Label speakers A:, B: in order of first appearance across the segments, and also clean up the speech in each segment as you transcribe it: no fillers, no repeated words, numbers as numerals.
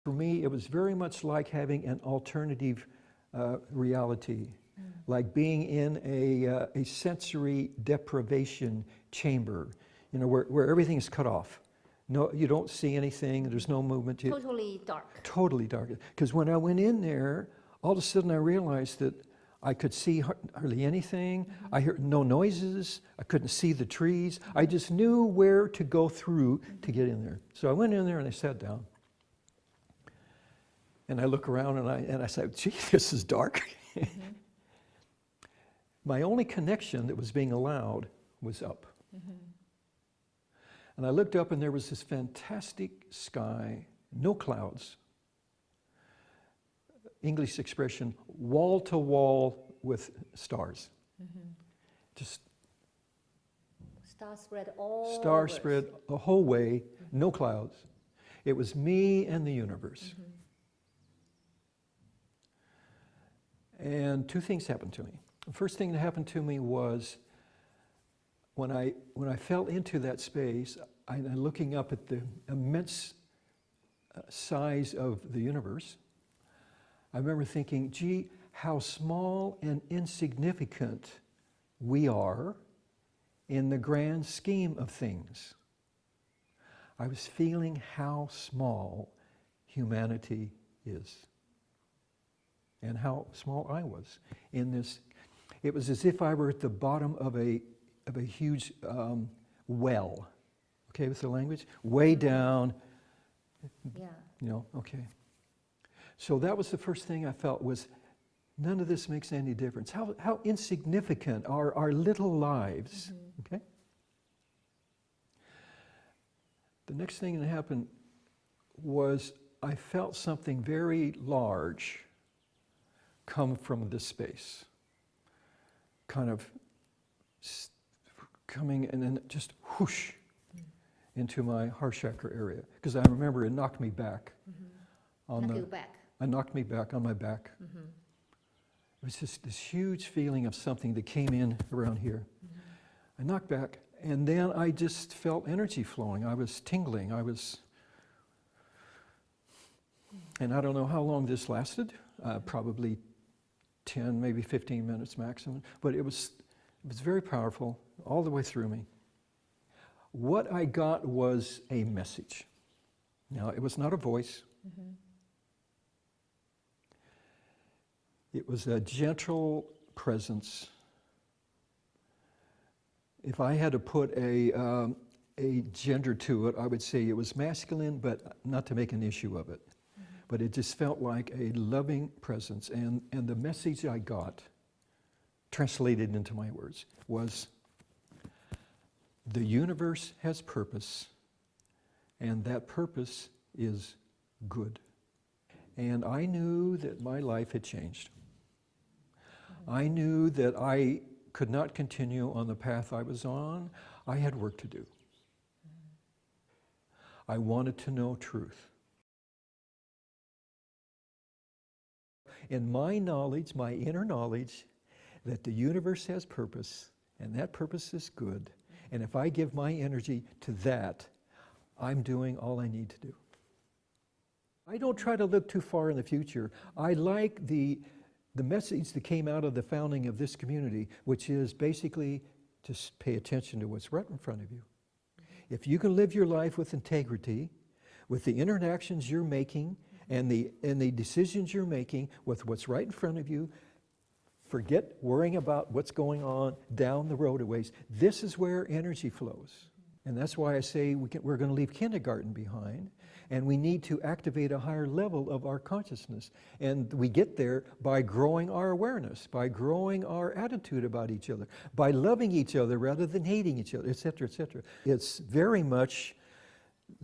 A: For me, it was very much like having an alternative reality, like being in a sensory deprivation chamber, you know, where everything is cut off. No, you don't see anything, there's no movement.
B: Totally dark.
A: Totally dark. Because when I went in there, all of a sudden I realized that I could see hardly anything. I heard no noises. I couldn't see the trees. I just knew where to go through to get in there. So I went in there and I sat down. And I look around and I said, gee, this is dark. My only connection that was being allowed was up. And I looked up and there was this fantastic sky, no clouds. English expression, wall to wall with stars. Just
B: Stars spread all
A: stars
B: over.
A: spread the whole way, no clouds. It was me and the universe. And two things happened to me. The first thing that happened to me was when I fell into that space, I'm looking up at the immense size of the universe. I remember thinking, gee, how small and insignificant we are in the grand scheme of things. I was feeling how small humanity is and how small I was in this. It was as if I were at the bottom of a huge well. Okay with the language? Way down.
B: Yeah.
A: You know, okay. So that was the first thing I felt was, none of this makes any difference. How insignificant are our little lives, okay? The next thing that happened was I felt something very large come from this space. Kind of coming and then just whoosh into my heart chakra area. Because I remember it knocked me back. It knocked me back on my back. It was just this huge feeling of something that came in around here. I knocked back, and then I just felt energy flowing. I was tingling. And I don't know how long this lasted, probably 10, maybe 15 minutes maximum, but it was very powerful all the way through me. What I got was a message. Now, it was not a voice. It was a gentle presence. If I had to put a gender to it, I would say it was masculine, but not to make an issue of it. But it just felt like a loving presence. And the message I got, translated into my words, was the universe has purpose, and that purpose is good. And I knew that my life had changed. I knew that I could not continue on the path I was on. I had work to do. I wanted to know truth. In my knowledge, my inner knowledge, that the universe has purpose, and that purpose is good. And if I give my energy to that, I'm doing all I need to do. I don't try to look too far in the future. I like the message that came out of the founding of this community, which is basically just pay attention to what's right in front of you. If you can live your life with integrity, with the interactions you're making, and the decisions you're making with what's right in front of you, forget worrying about what's going on down the road a ways. This is where energy flows. And that's why I say we're going to leave kindergarten behind, and we need to activate a higher level of our consciousness. And we get there by growing our awareness, by growing our attitude about each other, by loving each other rather than hating each other, etc., etc. It's very much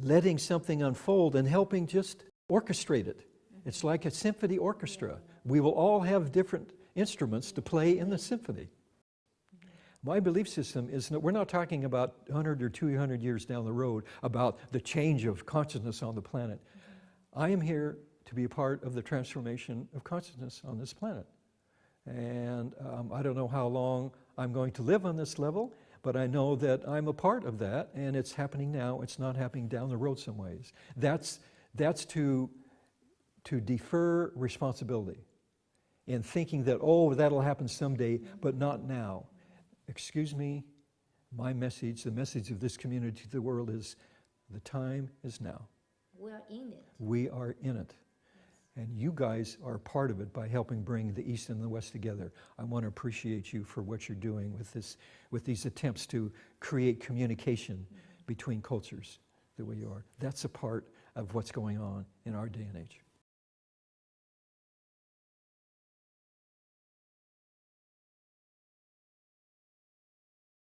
A: letting something unfold and helping just orchestrate it. It's like a symphony orchestra. We will all have different instruments to play in the symphony. My belief system is that we're not talking about 100 or 200 years down the road about the change of consciousness on the planet. I am here to be a part of the transformation of consciousness on this planet. And I don't know how long I'm going to live on this level, but I know that I'm a part of that, and it's happening now. It's not happening down the road some ways. That's to to defer responsibility in thinking that, oh, that'll happen someday, but not now. Excuse me, my message, the message of this community to the world is, the time is now.
B: We are in it.
A: We are in it. And you guys are part of it by helping bring the East and the West together. I want to appreciate you for what you're doing with these attempts to create communication between cultures the way you are. That's a part of what's going on in our day and age.